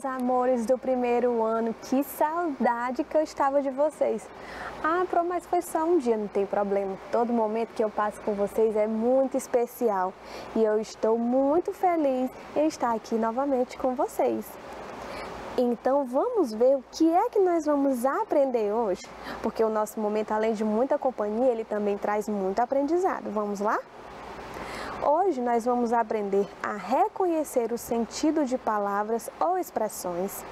meus amores do primeiro ano, que saudade que eu estava de vocês. Ah, mas foi só um dia, não tem problema. Todo momento que eu passo com vocês é muito especial e eu estou muito feliz em estar aqui novamente com vocês. Então vamos ver o que é que nós vamos aprender hoje, porque o nosso momento, além de muita companhia, ele também traz muito aprendizado. Vamos lá? Hoje nós vamos aprender a reconhecer o sentido de palavras ou expressões.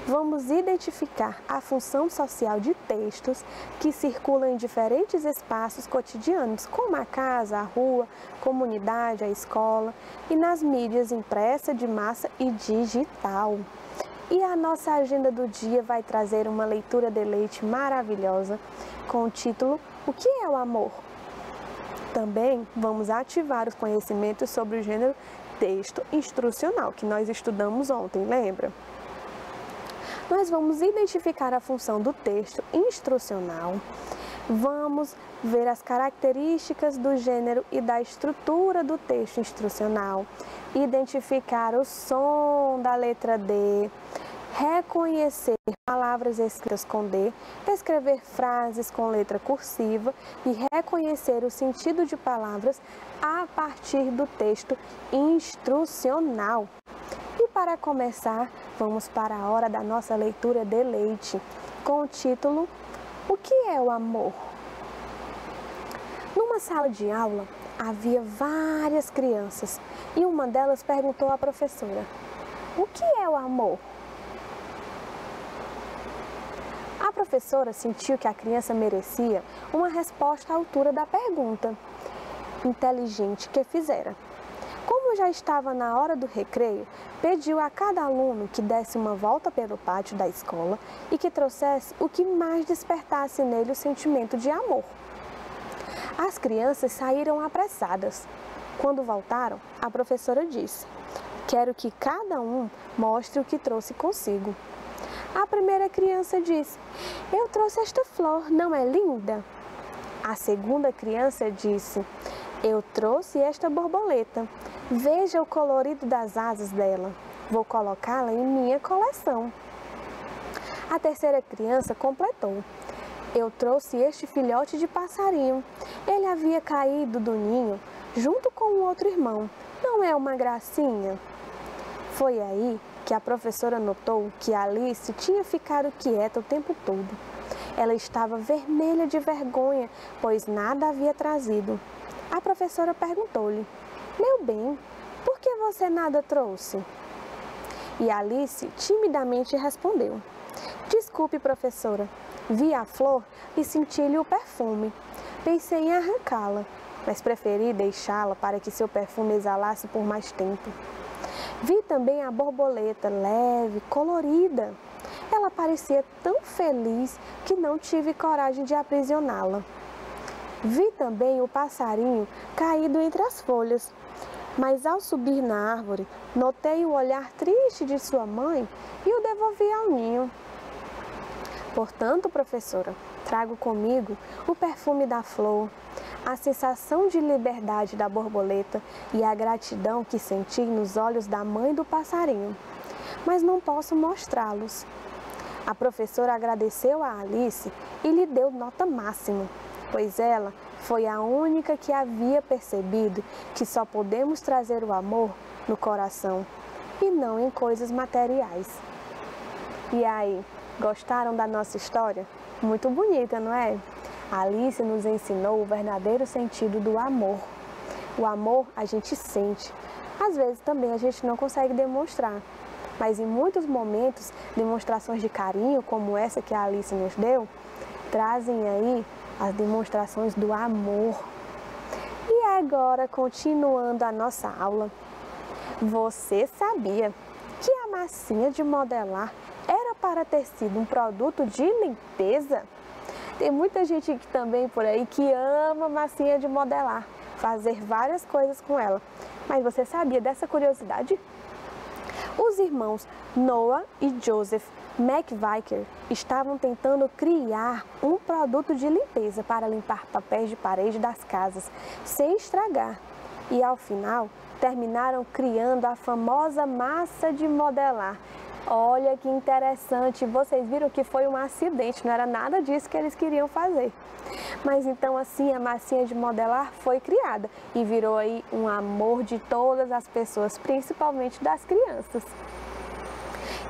Vamos identificar a função social de textos que circulam em diferentes espaços cotidianos, como a casa, a rua, comunidade, a escola e nas mídias impressa, de massa e digital. E a nossa agenda do dia vai trazer uma leitura de leite maravilhosa com o título O que é o amor? Também vamos ativar os conhecimentos sobre o gênero texto instrucional, que nós estudamos ontem, lembra? Nós vamos identificar a função do texto instrucional, vamos ver as características do gênero e da estrutura do texto instrucional, identificar o som da letra D, reconhecer palavras escritas com D, escrever frases com letra cursiva e reconhecer o sentido de palavras a partir do texto instrucional. E para começar, vamos para a hora da nossa leitura de leite, com o título O que é o amor? Numa sala de aula, havia várias crianças e uma delas perguntou à professora: O que é o amor? A professora sentiu que a criança merecia uma resposta à altura da pergunta inteligente que fizera. Como já estava na hora do recreio, pediu a cada aluno que desse uma volta pelo pátio da escola e que trouxesse o que mais despertasse nele o sentimento de amor. As crianças saíram apressadas. Quando voltaram, a professora disse: Quero que cada um mostre o que trouxe consigo. A primeira criança disse: Eu trouxe esta flor, não é linda? A segunda criança disse: Eu trouxe esta borboleta. Veja o colorido das asas dela. Vou colocá-la em minha coleção. A terceira criança completou: Eu trouxe este filhote de passarinho. Ele havia caído do ninho junto com o outro irmão. Não é uma gracinha? Foi aí que a professora notou que Alice tinha ficado quieta o tempo todo. Ela estava vermelha de vergonha, pois nada havia trazido. A professora perguntou-lhe: Meu bem, por que você nada trouxe? E Alice timidamente respondeu: Desculpe, professora, vi a flor e senti-lhe o perfume. Pensei em arrancá-la, mas preferi deixá-la para que seu perfume exalasse por mais tempo. Vi também a borboleta, leve, colorida. Ela parecia tão feliz que não tive coragem de aprisioná-la. Vi também o passarinho caído entre as folhas, mas ao subir na árvore, notei o olhar triste de sua mãe e o devolvi ao ninho. Portanto, professora, trago comigo o perfume da flor, a sensação de liberdade da borboleta e a gratidão que senti nos olhos da mãe do passarinho, mas não posso mostrá-los. A professora agradeceu a Alice e lhe deu nota máxima, pois ela foi a única que havia percebido que só podemos trazer o amor no coração e não em coisas materiais. E aí, gostaram da nossa história? Muito bonita, não é? Alice nos ensinou o verdadeiro sentido do amor. O amor a gente sente. Às vezes também a gente não consegue demonstrar. Mas em muitos momentos, demonstrações de carinho, como essa que a Alice nos deu, trazem aí as demonstrações do amor. E agora, continuando a nossa aula, você sabia que a massinha de modelar era para ter sido um produto de limpeza? Tem muita gente aqui também por aí que ama massinha de modelar, fazer várias coisas com ela. Mas você sabia dessa curiosidade? Os irmãos Noah e Joseph McVicker estavam tentando criar um produto de limpeza para limpar papéis de parede das casas, sem estragar. E ao final, terminaram criando a famosa massa de modelar, Olha que interessante, vocês viram que foi um acidente, não era nada disso que eles queriam fazer. Mas então assim a massinha de modelar foi criada e virou aí um amor de todas as pessoas, principalmente das crianças.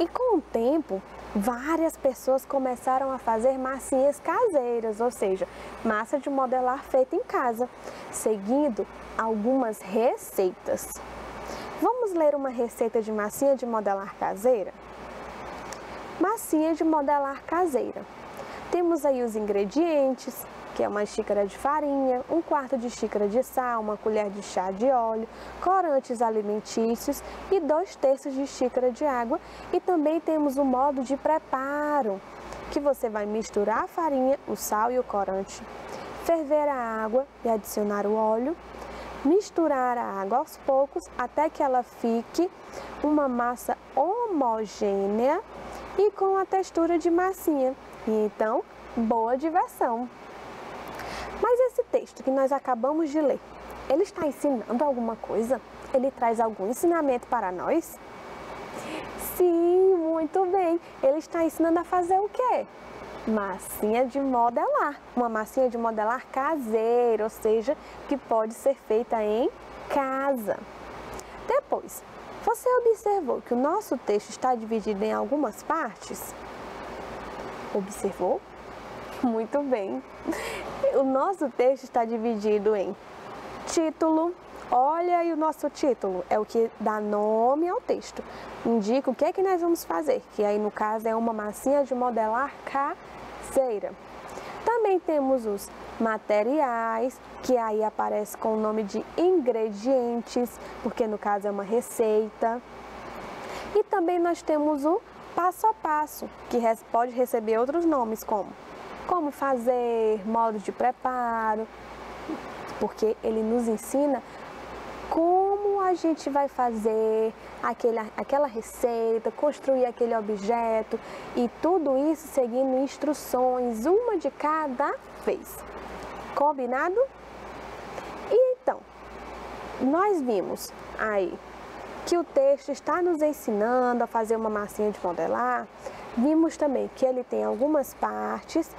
E com o tempo, várias pessoas começaram a fazer massinhas caseiras, ou seja, massa de modelar feita em casa, seguindo algumas receitas. Vamos ler uma receita de massinha de modelar caseira? Massinha de modelar caseira. Temos aí os ingredientes, que é uma xícara de farinha, 1/4 de xícara de sal, 1 colher de chá de óleo, corantes alimentícios e 2/3 de xícara de água. E também temos o modo de preparo, que você vai misturar a farinha, o sal e o corante, ferver a água e adicionar o óleo, misturar a água aos poucos até que ela fique uma massa homogênea e com a textura de massinha. E então, boa diversão! Mas esse texto que nós acabamos de ler, ele está ensinando alguma coisa? Ele traz algum ensinamento para nós? Sim, muito bem! Ele está ensinando a fazer o quê? Massinha de modelar, uma massinha de modelar caseira, ou seja, que pode ser feita em casa. Depois, você observou que o nosso texto está dividido em algumas partes? Observou? Muito bem! O nosso texto está dividido em título. Olha aí o nosso título, é o que dá nome ao texto. Indica o que é que nós vamos fazer, que aí no caso é uma massinha de modelar caseira. Também temos os materiais, que aí aparece com o nome de ingredientes, porque no caso é uma receita. E também nós temos o passo a passo, que pode receber outros nomes como fazer, modo de preparo, porque ele nos ensina como a gente vai fazer aquela receita, construir aquele objeto e tudo isso seguindo instruções, uma de cada vez. Combinado? E então, nós vimos aí que o texto está nos ensinando a fazer uma massinha de modelar. Vimos também que ele tem algumas partes,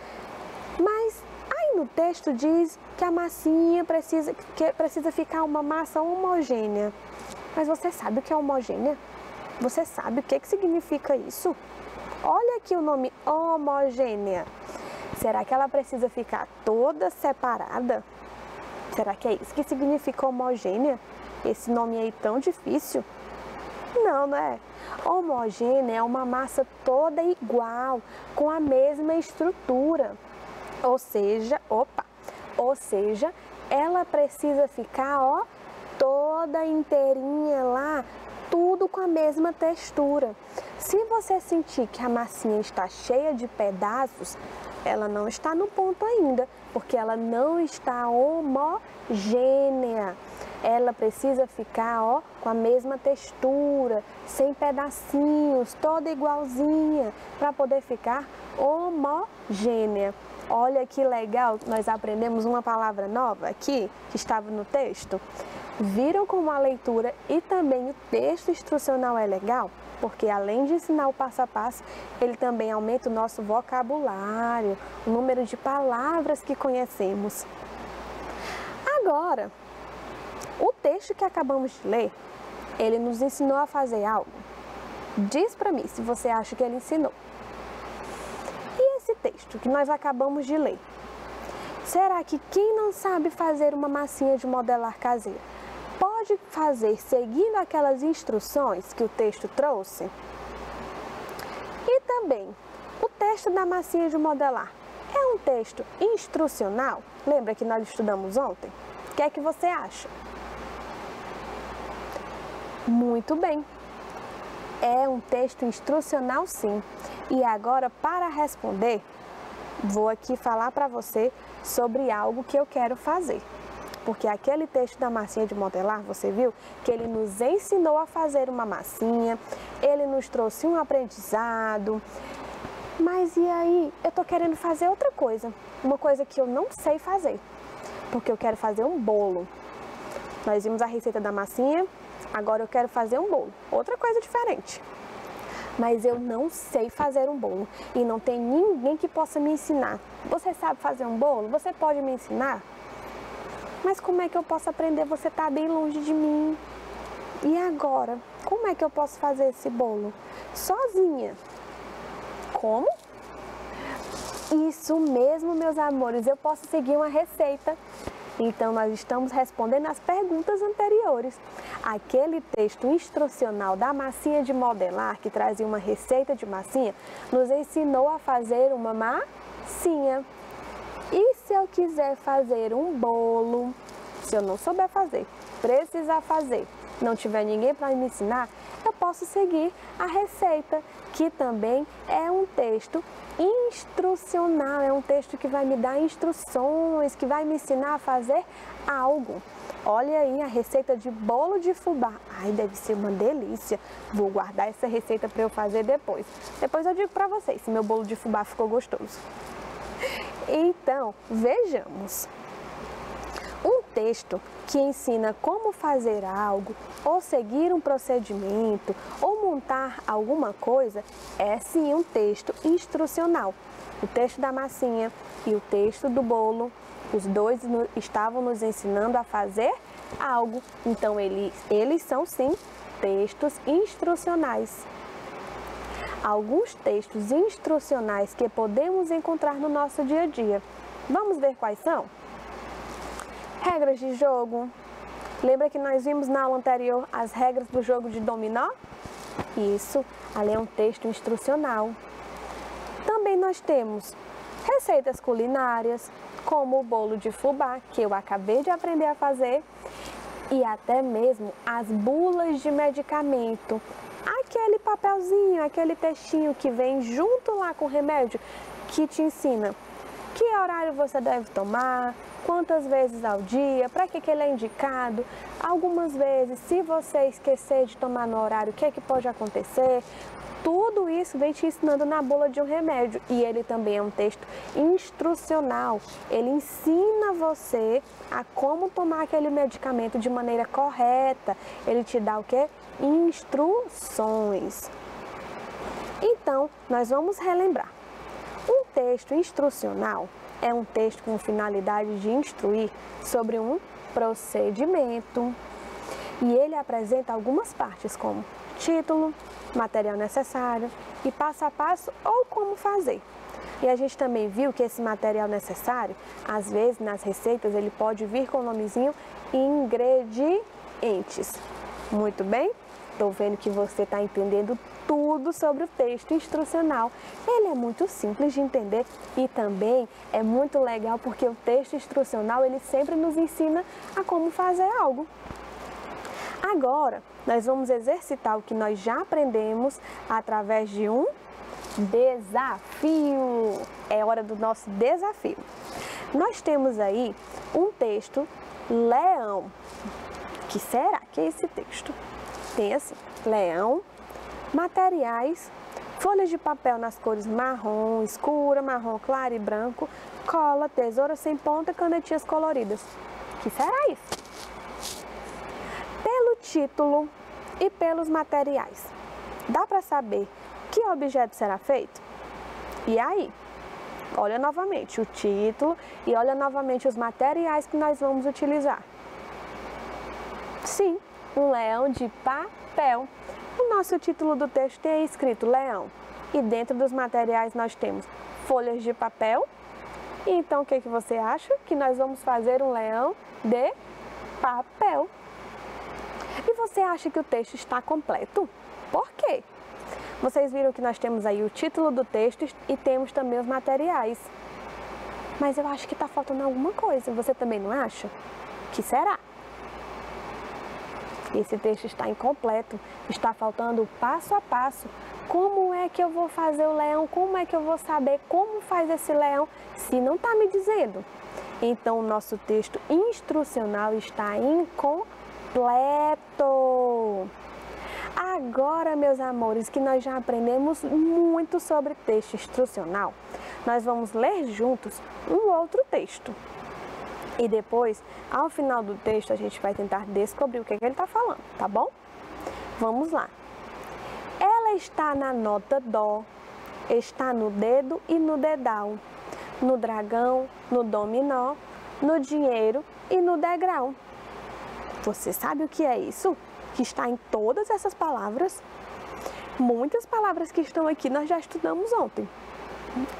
mas aí no texto diz que a massinha precisa ficar uma massa homogênea. Mas você sabe o que é homogênea? Você sabe o que significa isso? Olha aqui o nome homogênea. Será que ela precisa ficar toda separada? Será que é isso que significa homogênea? Esse nome aí tão difícil? Não, não é? Homogênea é uma massa toda igual, com a mesma estrutura. Ou seja, ela precisa ficar, ó, toda inteirinha lá, tudo com a mesma textura. Se você sentir que a massinha está cheia de pedaços, ela não está no ponto ainda, porque ela não está homogênea. Ela precisa ficar, ó, com a mesma textura, sem pedacinhos, toda igualzinha, para poder ficar homogênea. Olha que legal, nós aprendemos uma palavra nova aqui, que estava no texto. Viram como a leitura e também o texto instrucional é legal? Porque além de ensinar o passo a passo, ele também aumenta o nosso vocabulário, o número de palavras que conhecemos. Agora, o texto que acabamos de ler, ele nos ensinou a fazer algo? Diz para mim se você acha que ele ensinou. E esse texto que nós acabamos de ler, será que quem não sabe fazer uma massinha de modelar caseira pode fazer seguindo aquelas instruções que o texto trouxe? E também, o texto da massinha de modelar é um texto instrucional? Lembra que nós estudamos ontem? O que é que você acha? Muito bem, é um texto instrucional sim. E agora, para responder, vou aqui falar para você sobre algo que eu quero fazer. Porque aquele texto da massinha de modelar, você viu que ele nos ensinou a fazer uma massinha, ele nos trouxe um aprendizado. Mas e aí, eu tô querendo fazer outra coisa, uma coisa que eu não sei fazer, porque eu quero fazer um bolo. Nós vimos a receita da massinha, agora eu quero fazer um bolo, outra coisa diferente. mas eu não sei fazer um bolo e não tem ninguém que possa me ensinar. Você sabe fazer um bolo? Você pode me ensinar? Mas como é que eu posso aprender? Você está bem longe de mim. E agora? Como é que eu posso fazer esse bolo? Sozinha. Como? Isso mesmo, meus amores, eu posso seguir uma receita. Então, nós estamos respondendo as perguntas anteriores. Aquele texto instrucional da massinha de modelar, que trazia uma receita de massinha, nos ensinou a fazer uma massinha. E se eu quiser fazer um bolo, se eu não souber fazer, precisar fazer, não tiver ninguém para me ensinar, eu posso seguir a receita, que também é um texto instrucional, é um texto que vai me dar instruções, que vai me ensinar a fazer algo. Olha aí a receita de bolo de fubá. Ai, deve ser uma delícia. Vou guardar essa receita para eu fazer depois. Depois eu digo para vocês se meu bolo de fubá ficou gostoso. Então, vejamos. Um texto que ensina como fazer algo, ou seguir um procedimento, ou montar alguma coisa, é sim um texto instrucional. O texto da massinha e o texto do bolo, os dois estavam nos ensinando a fazer algo. Então, eles são sim textos instrucionais. Alguns textos instrucionais que podemos encontrar no nosso dia a dia. Vamos ver quais são? Regras de jogo. Lembra que nós vimos na aula anterior as regras do jogo de dominó? Isso, ali é um texto instrucional. Também nós temos receitas culinárias, como o bolo de fubá, que eu acabei de aprender a fazer, e até mesmo as bulas de medicamento. Aquele papelzinho, aquele textinho que vem junto lá com o remédio, que te ensina que horário você deve tomar, quantas vezes ao dia, para que ele é indicado. Algumas vezes, se você esquecer de tomar no horário, o que é que pode acontecer? Tudo isso vem te ensinando na bula de um remédio. E ele também é um texto instrucional. Ele ensina você a como tomar aquele medicamento de maneira correta. Ele te dá o quê? Instruções. Então, nós vamos relembrar. Um texto instrucional é um texto com finalidade de instruir sobre um procedimento. E ele apresenta algumas partes, como título, material necessário e passo a passo ou como fazer. E a gente também viu que esse material necessário, às vezes nas receitas, ele pode vir com o nomezinho ingredientes. Muito bem? Estou vendo que você está entendendo tudo sobre o texto instrucional. Ele é muito simples de entender e também é muito legal porque o texto instrucional ele sempre nos ensina a como fazer algo. Agora, nós vamos exercitar o que nós já aprendemos através de um desafio. É hora do nosso desafio. Nós temos aí um texto leão. O que será que é esse texto? Tem assim, leão, materiais, folhas de papel nas cores marrom escura, marrom claro e branco, cola, tesoura sem ponta, canetinhas coloridas. O que será isso? Pelo título e pelos materiais, dá para saber que objeto será feito? E aí? Olha novamente o título e olha novamente os materiais que nós vamos utilizar. Sim, um leão de papel. O nosso título do texto tem escrito leão. E dentro dos materiais nós temos folhas de papel. E então o que você acha? Que nós vamos fazer um leão de papel. E você acha que o texto está completo? Por quê? Vocês viram que nós temos aí o título do texto e temos também os materiais. Mas eu acho que está faltando alguma coisa. Você também não acha? O que será? Esse texto está incompleto, está faltando o passo a passo. Como é que eu vou fazer o leão? Como é que eu vou saber como faz esse leão se não está me dizendo? Então, o nosso texto instrucional está incompleto. Agora, meus amores, que nós já aprendemos muito sobre texto instrucional, nós vamos ler juntos um outro texto. E depois, ao final do texto, a gente vai tentar descobrir o que ele está falando, tá bom? Vamos lá. Ela está na nota dó, está no dedo e no dedal, no dragão, no dominó, no dinheiro e no degrau. Você sabe o que é isso? Que está em todas essas palavras? Muitas palavras que estão aqui nós já estudamos ontem.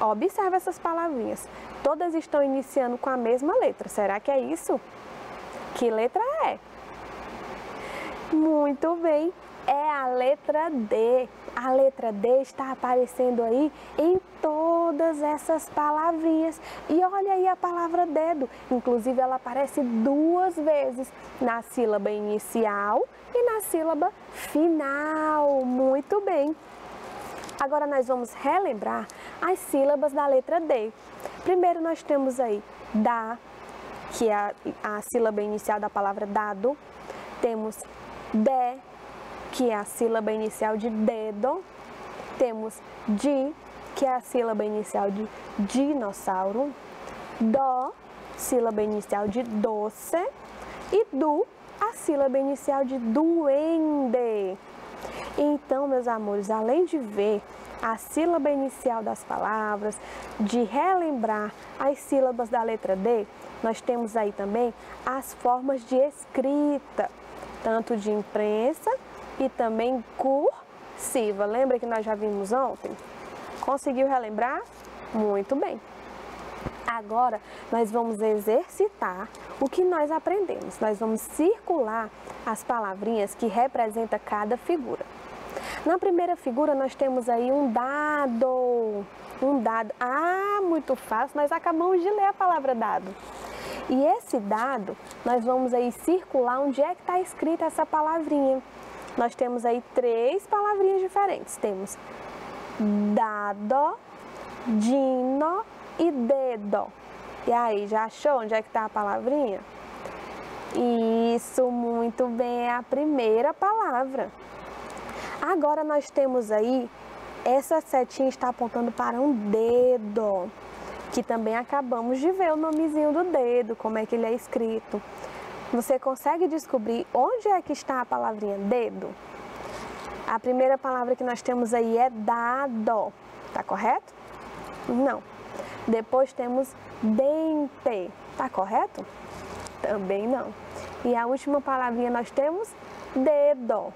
Observe essas palavrinhas. Todas estão iniciando com a mesma letra. Será que é isso? Que letra é? Muito bem, é a letra D. A letra D está aparecendo aí em todas essas palavrinhas. E olha aí a palavra dedo. Inclusive, ela aparece 2 vezes, na sílaba inicial e na sílaba final. Muito bem. Agora nós vamos relembrar as sílabas da letra D. Primeiro nós temos aí dá, que é a sílaba inicial da palavra dado. Temos dé, que é a sílaba inicial de dedo. Temos di, que é a sílaba inicial de dinossauro. Dó, sílaba inicial de doce. E du, a sílaba inicial de duende. Então, meus amores, além de ver a sílaba inicial das palavras, de relembrar as sílabas da letra D, nós temos aí também as formas de escrita, tanto de imprensa e também cursiva. Lembra que nós já vimos ontem? Conseguiu relembrar? Muito bem. Agora, nós vamos exercitar o que nós aprendemos. Nós vamos circular as palavrinhas que representam cada figura. Na primeira figura, nós temos aí um dado. Um dado. Ah, muito fácil. Nós acabamos de ler a palavra dado. E esse dado, nós vamos aí circular onde é que está escrita essa palavrinha. Nós temos aí 3 palavrinhas diferentes. Temos dado, dino e dedo. E aí, já achou onde é que está a palavrinha? Isso, muito bem, é a primeira palavra. Agora nós temos aí, essa setinha está apontando para um dedo, que também acabamos de ver o nomezinho do dedo, como é que ele é escrito. Você consegue descobrir onde é que está a palavrinha dedo? A primeira palavra que nós temos aí é dado, tá correto? Não. Depois temos dente, tá correto? Também não. E a última palavrinha nós temos dedo.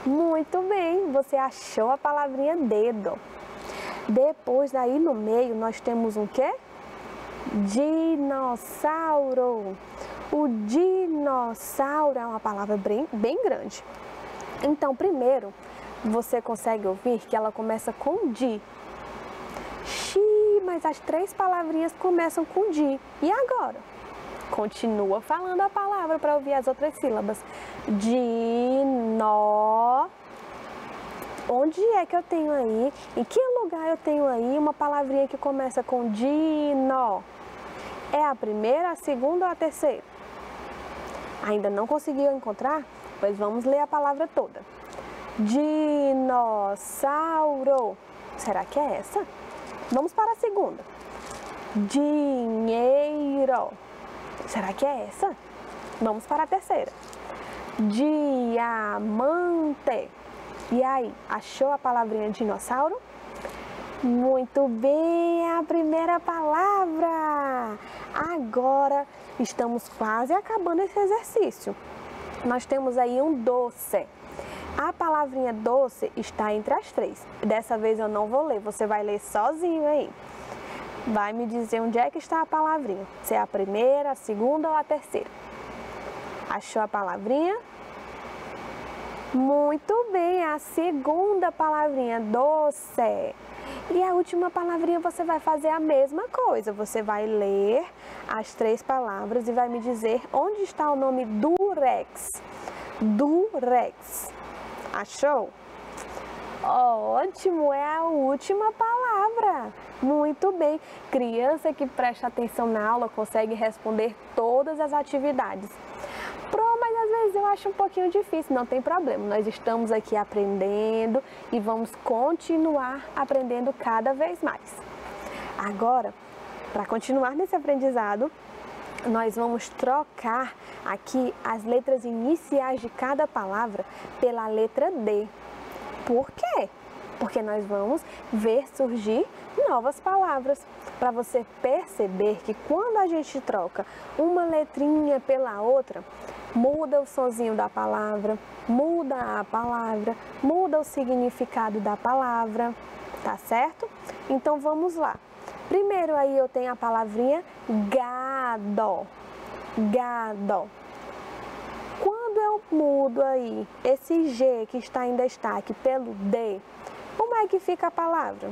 Muito bem, você achou a palavrinha dedo. Depois aí no meio nós temos um quê? Dinossauro. O dinossauro é uma palavra bem grande. Então, primeiro, você consegue ouvir que ela começa com di. Mas as 3 palavrinhas começam com di. E agora? Continua falando a palavra para ouvir as outras sílabas. Dino. Onde é que eu tenho aí? Em que lugar eu tenho aí uma palavrinha que começa com dino? É a primeira, a segunda ou a terceira? Ainda não conseguiu encontrar? Pois vamos ler a palavra toda. Dinossauro. Será que é essa? Vamos para a segunda. Dinheiro. Será que é essa? Vamos para a terceira. Diamante. E aí, achou a palavrinha dinossauro? Muito bem, é a primeira palavra. Agora estamos quase acabando esse exercício. Nós temos aí um doce. A palavrinha doce está entre as 3. Dessa vez eu não vou ler, você vai ler sozinho aí. Vai me dizer onde é que está a palavrinha. Se é a primeira, a segunda ou a terceira. Achou a palavrinha? Muito bem, a segunda palavrinha, doce. E a última palavrinha você vai fazer a mesma coisa. Você vai ler as 3 palavras e vai me dizer onde está o nome durex. Durex. Achou? Ótimo, é a última palavra. Muito bem. Criança que presta atenção na aula consegue responder todas as atividades. Mas às vezes eu acho um pouquinho difícil, não tem problema. Nós estamos aqui aprendendo e vamos continuar aprendendo cada vez mais. Agora, para continuar nesse aprendizado, nós vamos trocar aqui as letras iniciais de cada palavra pela letra D. Por quê? Porque nós vamos ver surgir novas palavras, para você perceber que quando a gente troca uma letrinha pela outra, muda o sonzinho da palavra, muda a palavra, muda o significado da palavra, tá certo? Então vamos lá. Primeiro aí eu tenho a palavrinha gado, gado. Quando eu mudo aí esse G que está em destaque pelo D, como é que fica a palavra?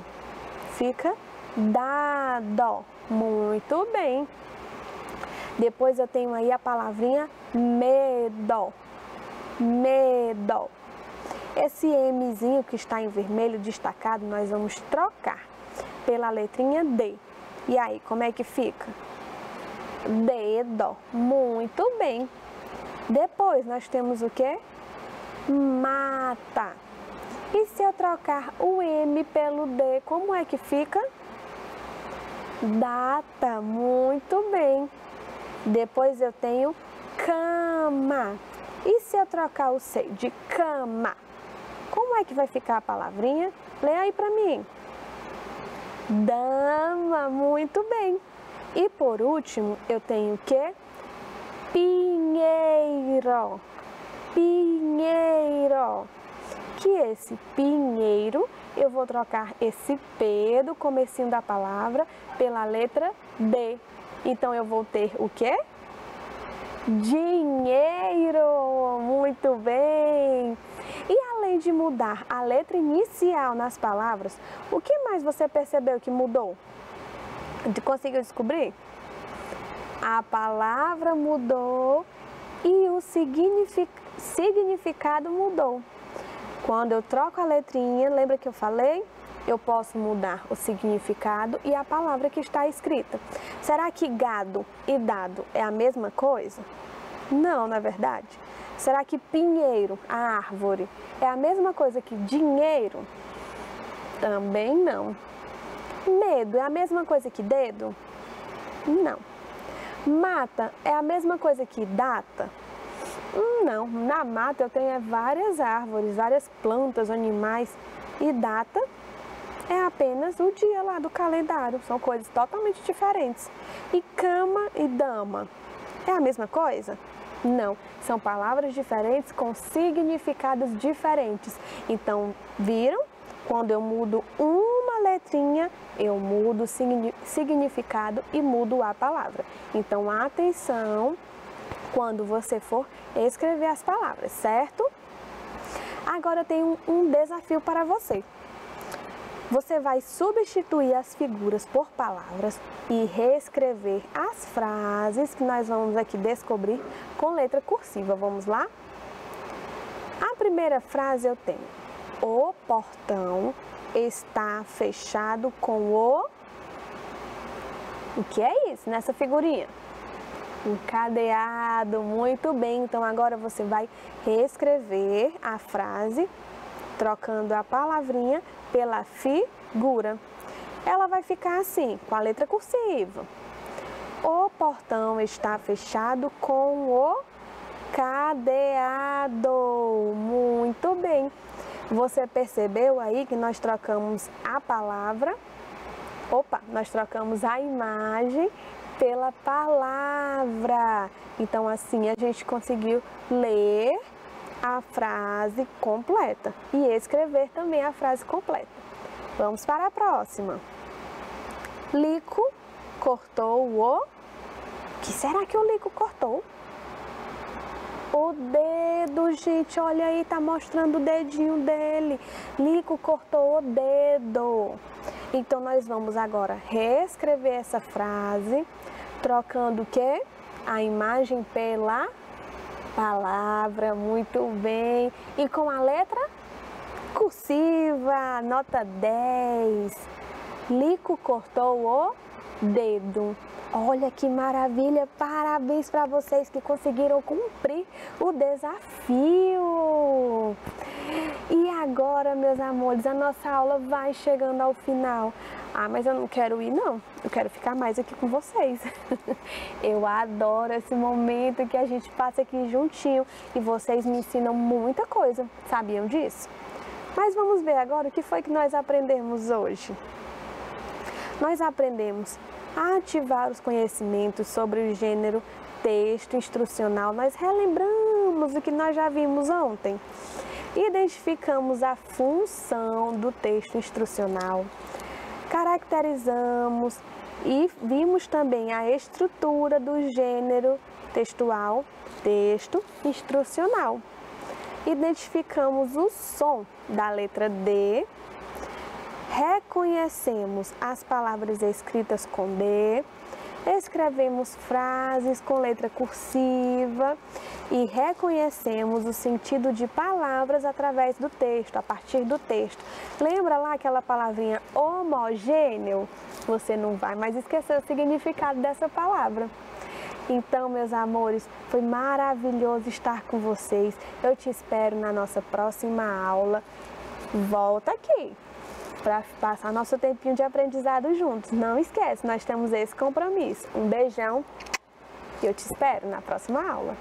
Fica dado. Muito bem. Depois eu tenho aí a palavrinha medo, medo. Esse Mzinho que está em vermelho destacado, nós vamos trocar pela letrinha D. E aí, como é que fica? Dedo. Muito bem. Depois nós temos o quê? Mata. E se eu trocar o M pelo D, como é que fica? Data. Muito bem. Depois eu tenho cama. E se eu trocar o C de cama, como é que vai ficar a palavrinha? Lê aí para mim. Dama. Muito bem. E por último, eu tenho o quê? Pinheiro. Pinheiro. Que esse pinheiro, eu vou trocar esse P do comecinho da palavra pela letra D. Então eu vou ter o quê? Dinheiro. Muito bem. E além de mudar a letra inicial nas palavras, o que mais você percebeu que mudou? Conseguiu descobrir? A palavra mudou e o significado mudou. Quando eu troco a letrinha, lembra que eu falei? Eu posso mudar o significado e a palavra que está escrita. Será que gado e dado é a mesma coisa? Não, na verdade. Será que pinheiro, a árvore, é a mesma coisa que dinheiro? Também não. Medo é a mesma coisa que dedo? Não. Mata é a mesma coisa que data? Não. Na mata eu tenho várias árvores, várias plantas, animais, e data é apenas o dia lá do calendário. São coisas totalmente diferentes. E cama e dama é a mesma coisa? Não. São palavras diferentes com significados diferentes. Então, viram? Quando eu mudo uma letrinha, eu mudo o significado e mudo a palavra. Então, atenção quando você for escrever as palavras, certo? Agora eu tenho um desafio para você. Você vai substituir as figuras por palavras e reescrever as frases que nós vamos aqui descobrir com letra cursiva. Vamos lá? A primeira frase eu tenho: o portão está fechado com o... O que é isso nessa figurinha? Um cadeado. Muito bem. Então agora você vai reescrever a frase trocando a palavrinha pela figura. Ela vai ficar assim, com a letra cursiva. O portão está fechado com o cadeado. Muito bem. Você percebeu aí que nós trocamos a palavra, nós trocamos a imagem pela palavra. Então assim a gente conseguiu ler a frase completa e escrever também a frase completa. Vamos para a próxima. Lico cortou o... que será que o Lico cortou? O dedo, gente, olha aí, tá mostrando o dedinho dele. Lico cortou o dedo. Então nós vamos agora reescrever essa frase, trocando o quê? A imagem pela palavra. Muito bem. E com a letra cursiva, nota 10. Lico cortou o dedo. Olha que maravilha! Parabéns para vocês que conseguiram cumprir o desafio! E agora, meus amores, a nossa aula vai chegando ao final. Ah, mas eu não quero ir, não. Eu quero ficar mais aqui com vocês. Eu adoro esse momento que a gente passa aqui juntinho e vocês me ensinam muita coisa. Sabiam disso? Mas vamos ver agora o que foi que nós aprendemos hoje. Nós aprendemos a ativar os conhecimentos sobre o gênero texto instrucional. Nós relembramos o que nós já vimos ontem. Identificamos a função do texto instrucional. Caracterizamos e vimos também a estrutura do gênero textual, texto instrucional. Identificamos o som da letra D, reconhecemos as palavras escritas com D, escrevemos frases com letra cursiva e reconhecemos o sentido de palavras através do texto, a partir do texto. Lembra lá aquela palavrinha homogêneo? Você não vai mais esquecer o significado dessa palavra. Então, meus amores, foi maravilhoso estar com vocês. Eu te espero na nossa próxima aula. Volta aqui para passar nosso tempinho de aprendizado juntos. Não esquece, nós temos esse compromisso. Um beijão e eu te espero na próxima aula.